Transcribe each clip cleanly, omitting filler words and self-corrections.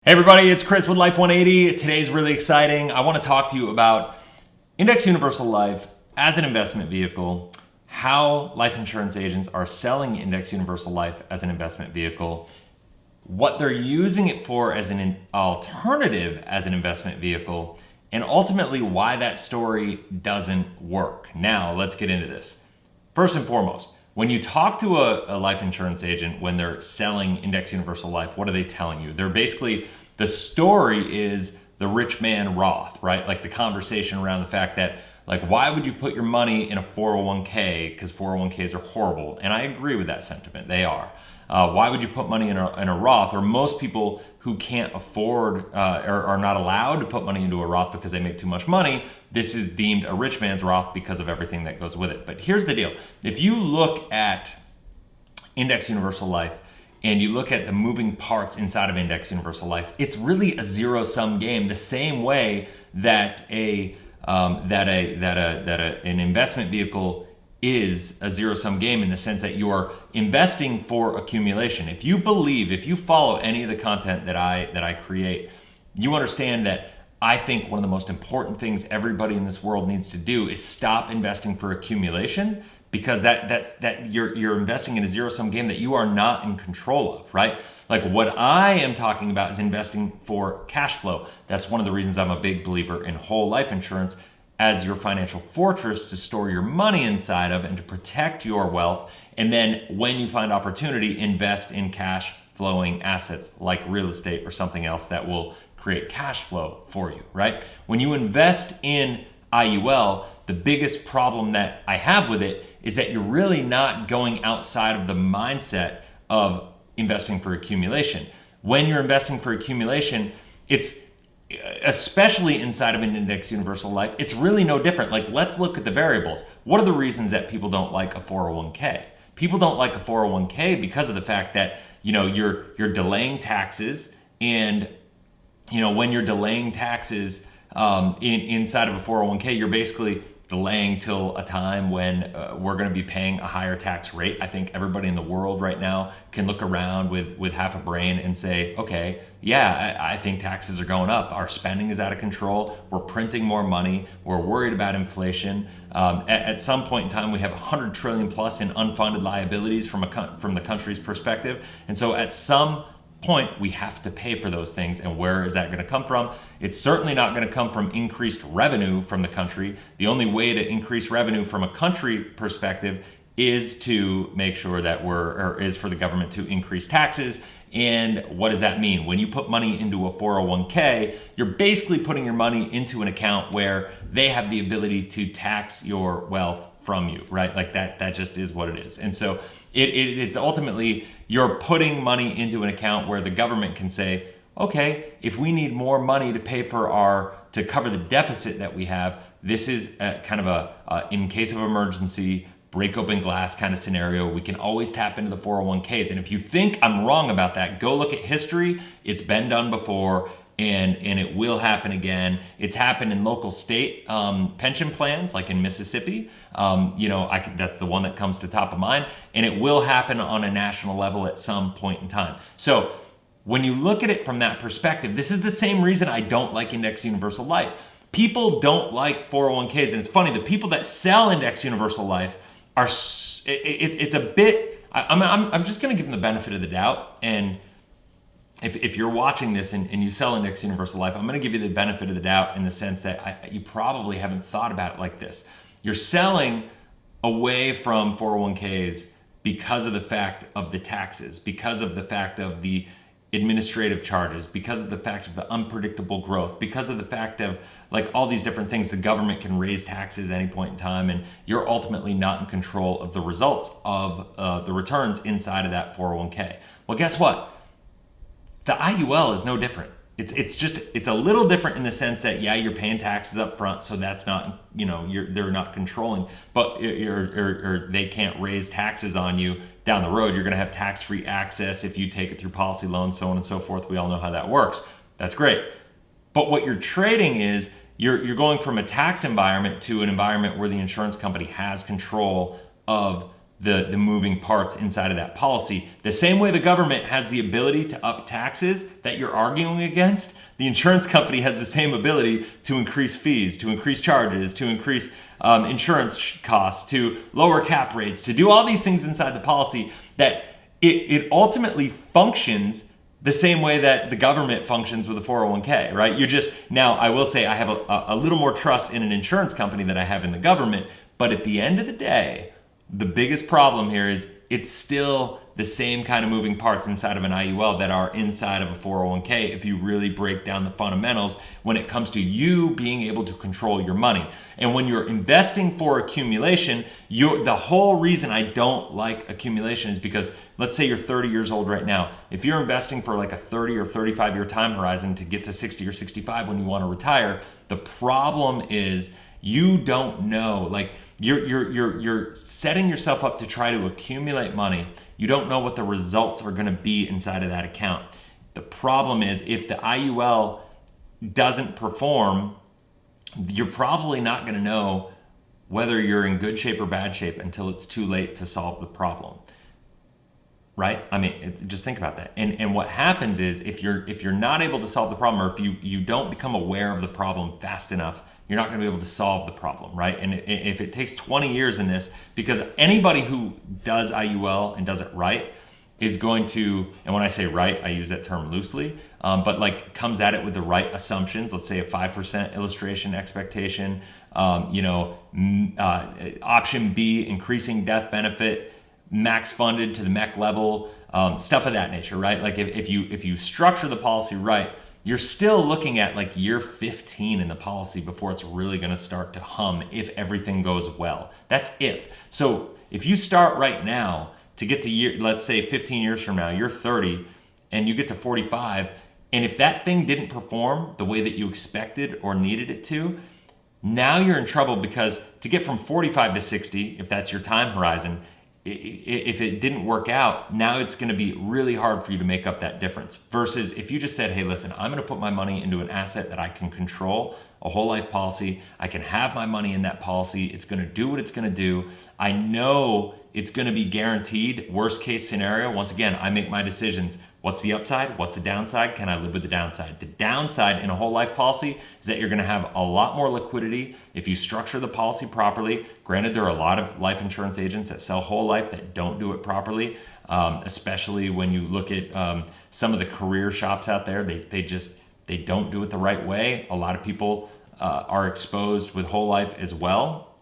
Hey everybody, it's Chris with Life 180. Today's really exciting. I want to talk to you about Index Universal Life as an investment vehicle, how life insurance agents are selling Index Universal Life as an investment vehicle, what they're using it for as an alternative as an investment vehicle, and ultimately why that story doesn't work. Now, let's get into this. First and foremost, when you talk to a life insurance agent when they're selling Index Universal Life, what are they telling you? They're basically, the story is the rich man Roth, right? Like the conversation around the fact that, like, why would you put your money in a 401k? Because 401ks are horrible. And I agree with that sentiment, they are. Why would you put money in a Roth? Or most people who can't afford or are not allowed to put money into a Roth because they make too much money, this is deemed a rich man's Roth because of everything that goes with it. But here's the deal. If you look at Index Universal Life and you look at the moving parts inside of Index Universal Life, it's really a zero-sum game, the same way that an investment vehicle is a zero-sum game, in the sense that you are investing for accumulation. If you follow any of the content that I create, you understand that I think one of the most important things everybody in this world needs to do is stop investing for accumulation, because you're investing in a zero-sum game that you are not in control of, right? Like, what I am talking about is investing for cash flow. That's one of the reasons I'm a big believer in whole life insurance as your financial fortress to store your money inside of and to protect your wealth. And then when you find opportunity, invest in cash flowing assets like real estate or something else that will create cash flow for you, right? When you invest in IUL, the biggest problem that I have with it is that you're really not going outside of the mindset of investing for accumulation. When you're investing for accumulation, it's, especially inside of an Index Universal Life, it's really no different. Like, let's look at the variables. What are the reasons that people don't like a 401k? People don't like a 401k because of the fact that, you're delaying taxes, and when you're delaying taxes inside of a 401k, you're basically delaying till a time when we're going to be paying a higher tax rate. I think everybody in the world right now can look around with half a brain and say, okay, yeah, I think taxes are going up. Our spending is out of control. We're printing more money. We're worried about inflation. At some point in time, we have 100 trillion plus in unfunded liabilities from the country's perspective. And so at some point, we have to pay for those things. And where is that going to come from? It's certainly not going to come from increased revenue from the country. The only way to increase revenue from a country perspective is to make sure that is for the government to increase taxes. And what does that mean? When you put money into a 401k, you're basically putting your money into an account where they have the ability to tax your wealth from you, right? Like that just is what it is. And so it's ultimately, you're putting money into an account where the government can say, okay, if we need more money to cover the deficit that we have, this is kind of a in case of emergency, break open glass kind of scenario. We can always tap into the 401ks. And if you think I'm wrong about that, go look at history. It's been done before. And it will happen again. It's happened in local state pension plans, like in Mississippi. That's the one that comes to top of mind. And it will happen on a national level at some point in time. So when you look at it from that perspective, this is the same reason I don't like Index Universal Life. People don't like 401ks. And it's funny, the people that sell Index Universal Life are, it's a bit, I'm just going to give them the benefit of the doubt. And if you're watching this and you sell Index Universal Life, I'm going to give you the benefit of the doubt in the sense that you probably haven't thought about it like this. You're selling away from 401ks because of the fact of the taxes, because of the fact of the administrative charges, because of the fact of the unpredictable growth, because of the fact of, like, all these different things. The government can raise taxes at any point in time, and you're ultimately not in control of the results of the returns inside of that 401k. Well, guess what? The IUL is no different. It's a little different in the sense that, yeah, you're paying taxes up front, so that's not, they're not controlling, but they can't raise taxes on you down the road. You're going to have tax-free access if you take it through policy loans, so on and so forth. We all know how that works. That's great. But what you're trading is you're going from a tax environment to an environment where the insurance company has control of the moving parts inside of that policy. The same way the government has the ability to up taxes that you're arguing against, the insurance company has the same ability to increase fees, to increase charges, to increase insurance costs, to lower cap rates, to do all these things inside the policy that it ultimately functions the same way that the government functions with a 401k, right? Now I will say I have a little more trust in an insurance company than I have in the government, but at the end of the day, the biggest problem here is it's still the same kind of moving parts inside of an IUL that are inside of a 401k if you really break down the fundamentals when it comes to you being able to control your money. And when you're investing for accumulation, the whole reason I don't like accumulation is because let's say you're 30 years old right now. If you're investing for like a 30 or 35 year time horizon to get to 60 or 65 when you want to retire, the problem is you don't know, like you're setting yourself up to try to accumulate money. You don't know what the results are going to be inside of that account. The problem is if the IUL doesn't perform, you're probably not going to know whether you're in good shape or bad shape until it's too late to solve the problem. Right? I mean, just think about that. And what happens is if you're not able to solve the problem, or if you don't become aware of the problem fast enough, you're not going to be able to solve the problem, right? And if it takes 20 years in this, because anybody who does IUL and does it right is going to, and when I say right, I use that term loosely, but like comes at it with the right assumptions. Let's say a 5% illustration expectation, option B, increasing death benefit, max funded to the MEC level, stuff of that nature, right? Like if you structure the policy right, you're still looking at like year 15 in the policy before it's really going to start to hum if everything goes well. That's if. So if you start right now to get to let's say 15 years from now, you're 30 and you get to 45, and if that thing didn't perform the way that you expected or needed it to, now you're in trouble, because to get from 45 to 60, if that's your time horizon, if it didn't work out, now it's going to be really hard for you to make up that difference. Versus if you just said, hey, listen, I'm going to put my money into an asset that I can control, a whole life policy. I can have my money in that policy. It's going to do what it's going to do. I know it's going to be guaranteed. Worst case scenario, once again, I make my decisions. What's the upside? What's the downside? Can I live with the downside? The downside in a whole life policy is that you're going to have a lot more liquidity if you structure the policy properly. Granted, there are a lot of life insurance agents that sell whole life that don't do it properly, especially when you look at some of the career shops out there. They don't do it the right way. A lot of people are exposed with whole life as well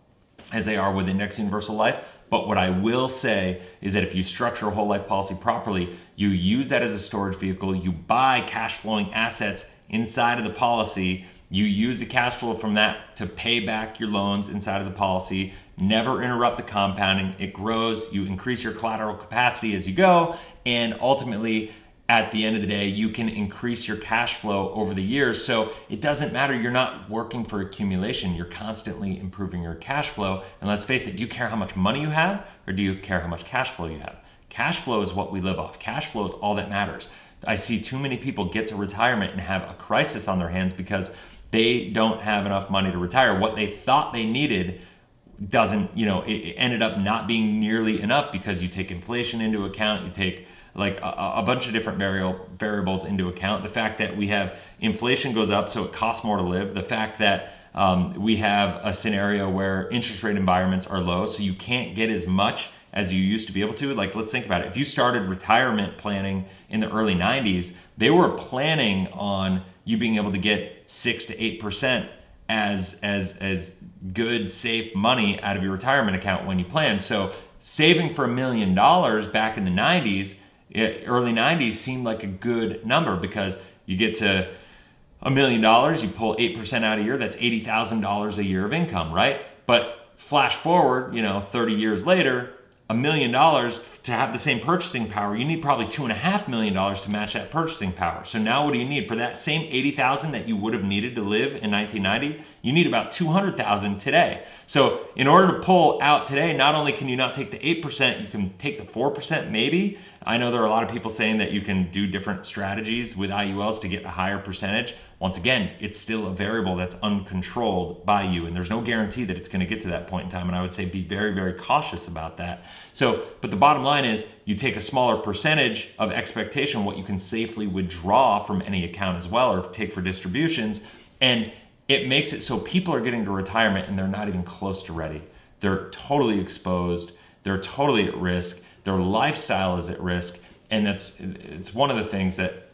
as they are with index universal life. But what I will say is that if you structure a whole life policy properly, you use that as a storage vehicle, you buy cash flowing assets inside of the policy, you use the cash flow from that to pay back your loans inside of the policy, never interrupt the compounding, it grows, you increase your collateral capacity as you go, and ultimately at the end of the day, you can increase your cash flow over the years. So it doesn't matter, you're not working for accumulation, you're constantly improving your cash flow. And let's face it, do you care how much money you have, or do you care how much cash flow you have? Cash flow is what we live off. Cash flow is all that matters. I see too many people get to retirement and have a crisis on their hands because they don't have enough money to retire. What they thought they needed doesn't, it ended up not being nearly enough because you take inflation into account, you take like a bunch of different variables into account. The fact that we have inflation goes up, so it costs more to live. The fact that we have a scenario where interest rate environments are low, so you can't get as much as you used to be able to. Like, let's think about it. If you started retirement planning in the early 90s, they were planning on you being able to get 6 to 8% as good, safe money out of your retirement account when you plan. So saving for $1 million back in the 90s, early 90s seemed like a good number, because you get to $1 million, you pull 8% out a year, that's $80,000 a year of income, right? But flash forward, 30 years later, $1 million to have the same purchasing power, you need probably $2.5 million to match that purchasing power. So now what do you need? For that same $80,000 that you would have needed to live in 1990, you need about $200,000 today. So in order to pull out today, not only can you not take the 8%, you can take the 4% maybe, I know there are a lot of people saying that you can do different strategies with IULs to get a higher percentage. Once again, it's still a variable that's uncontrolled by you, and there's no guarantee that it's going to get to that point in time. And I would say be very, very cautious about that. So, but the bottom line is you take a smaller percentage of expectation, what you can safely withdraw from any account as well, or take for distributions, and it makes it so people are getting to retirement and they're not even close to ready. They're totally exposed. They're totally at risk. Their lifestyle is at risk. And it's one of the things that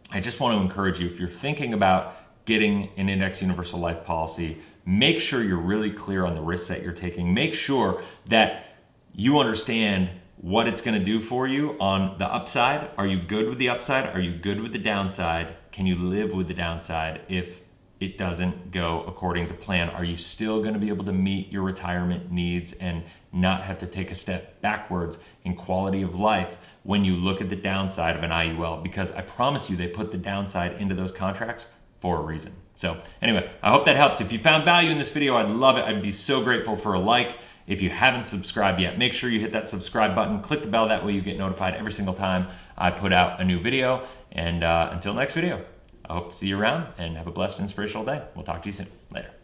I just want to encourage you. If you're thinking about getting an index universal life policy, make sure you're really clear on the risks that you're taking. Make sure that you understand what it's going to do for you on the upside. Are you good with the upside? Are you good with the downside? Can you live with the downside if it doesn't go according to plan? Are you still going to be able to meet your retirement needs and not have to take a step backwards in quality of life when you look at the downside of an IUL? Because I promise you, they put the downside into those contracts for a reason. So anyway, I hope that helps. If you found value in this video, I'd love it. I'd be so grateful for a like. If you haven't subscribed yet, make sure you hit that subscribe button, click the bell, that way you get notified every single time I put out a new video. And until next video, I hope to see you around, and have a blessed, inspirational day. We'll talk to you soon. Later.